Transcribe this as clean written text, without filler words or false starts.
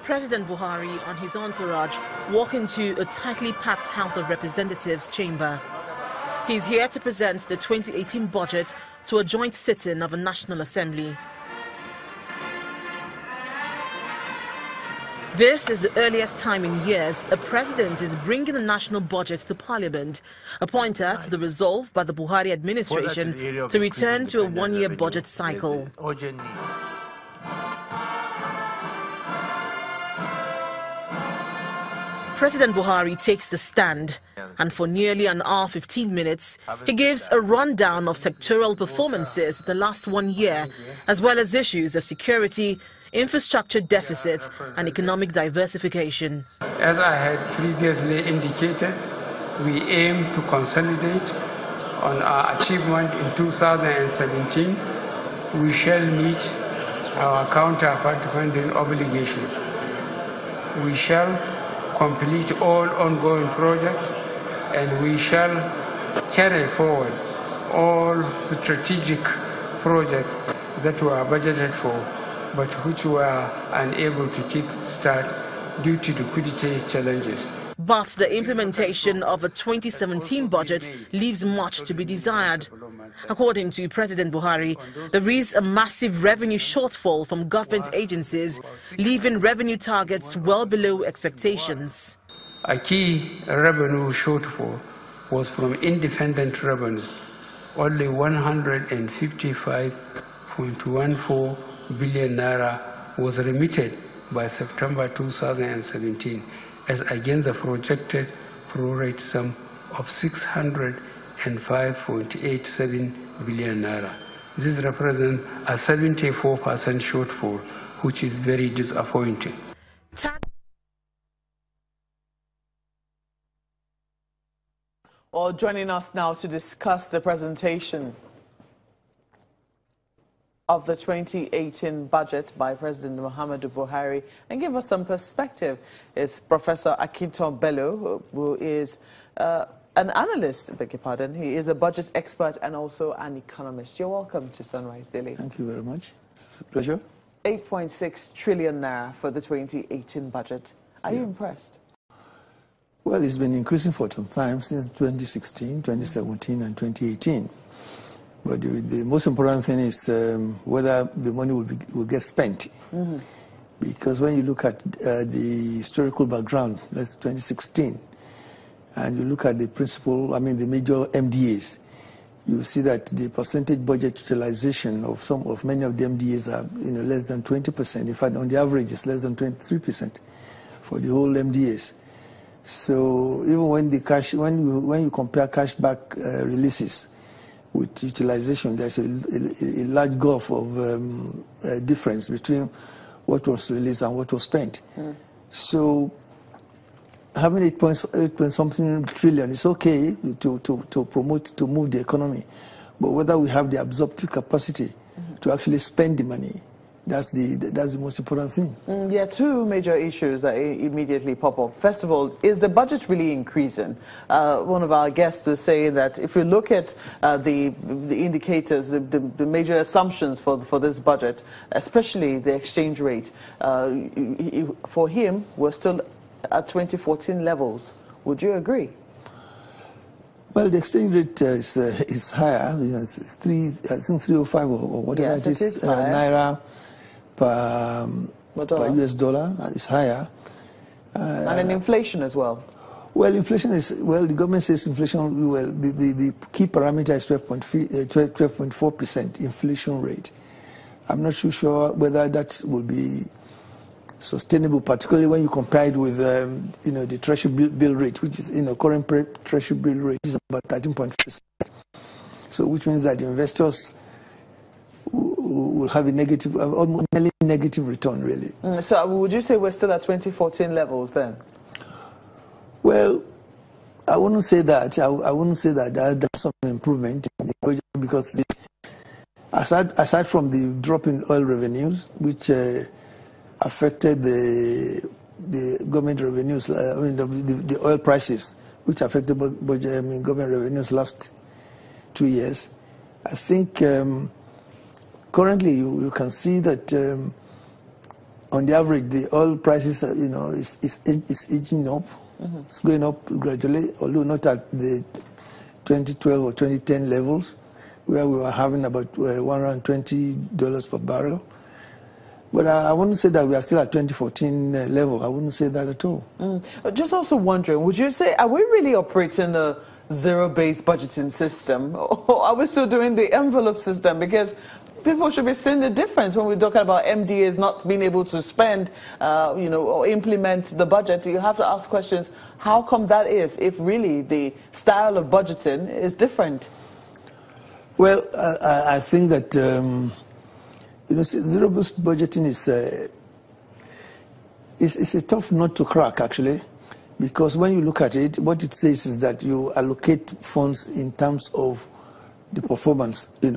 President Buhari and his entourage walk into a tightly packed House of Representatives chamber. He's here to present the 2018 budget to a joint sitting of the National Assembly. This is the earliest time in years a president is bringing the national budget to Parliament, a pointer to the resolve by the Buhari administration to return to a one-year budget cycle. President Buhari takes the stand, and for nearly an hour 15 minutes, he gives a rundown of sectoral performances the last 1 year, as well as issues of security, infrastructure deficit and economic diversification. As I had previously indicated, we aim to consolidate on our achievement in 2017. We shall meet our counterpart funding obligations. We shall complete all ongoing projects, and we shall carry forward all strategic projects that were budgeted for, but which were unable to kick-start due to liquidity challenges. But the implementation of the 2017 budget leaves much to be desired. According to President Buhari, there is a massive revenue shortfall from government agencies, leaving revenue targets well below expectations. A key revenue shortfall was from independent revenues. Only 155.14 billion naira was remitted by September 2017, as against the projected pro-rate sum of 605.87 billion naira. This represents a 74% shortfall, which is very disappointing. Well, joining us now to discuss the presentation of the 2018 budget by President Muhammadu Buhari and give us some perspective is Professor Akintoye Bello, who is an analyst, beg your pardon. He is a budget expert and also an economist. You're welcome to Sunrise Daily. Thank you very much. It's a pleasure. 8.6 trillion naira for the 2018 budget. Are you impressed? Well, it's been increasing for some time, since 2016, 2017, and 2018. But the most important thing is whether the money will get spent. Because when you look at the historical background, that's 2016, and you look at the principal, the major MDAs, you see that the percentage budget utilization of many of the MDAs are less than 20%. In fact, on the average, it's less than 23% for the whole MDAs. So even when the cash, when you compare cashback releases with utilization, there's a large gulf of difference between what was released and what was spent. So having 8 something trillion is okay to promote, to move the economy, but whether we have the absorptive capacity to actually spend the money, that's the most important thing. Yeah, two major issues that immediately pop up. First of all, is the budget really increasing? One of our guests was saying that if you look at the indicators, the major assumptions for this budget, especially the exchange rate, for him, we're still at 2014 levels. Would you agree? Well, the exchange rate is higher. It's I think 305 or whatever it is, naira per US dollar is higher. And then inflation as well. Well, inflation is, the government says inflation, the key parameter is 12.4% inflation rate. I'm not too sure whether that will be sustainable, particularly when you compare it with, the treasury bill rate, which is, current treasury bill rate is about 13.5%. So, which means that the investors will have a negative, almost negative return, really. So, would you say we're still at 2014 levels then? Well, I wouldn't say that. I wouldn't say that there's some improvement in the budget, because aside from the drop in oil revenues, which affected the government revenues, the oil prices, which affected budget, government revenues last 2 years. I think currently you can see that on the average, the oil prices, is edging up. It's going up gradually, although not at the 2012 or 2010 levels, where we were having about $120 per barrel. But I wouldn't say that we are still at 2014 level. I wouldn't say that at all. Just also wondering, would you say, are we really operating a zero-based budgeting system, or are we still doing the envelope system? Because people should be seeing the difference when we're talking about MDAs not being able to spend, or implement the budget. You have to ask questions, how come that is, if really the style of budgeting is different? Well, I think that, zero-based budgeting is a tough nut to crack, actually, because when you look at it, what it says is that you allocate funds in terms of the performance, the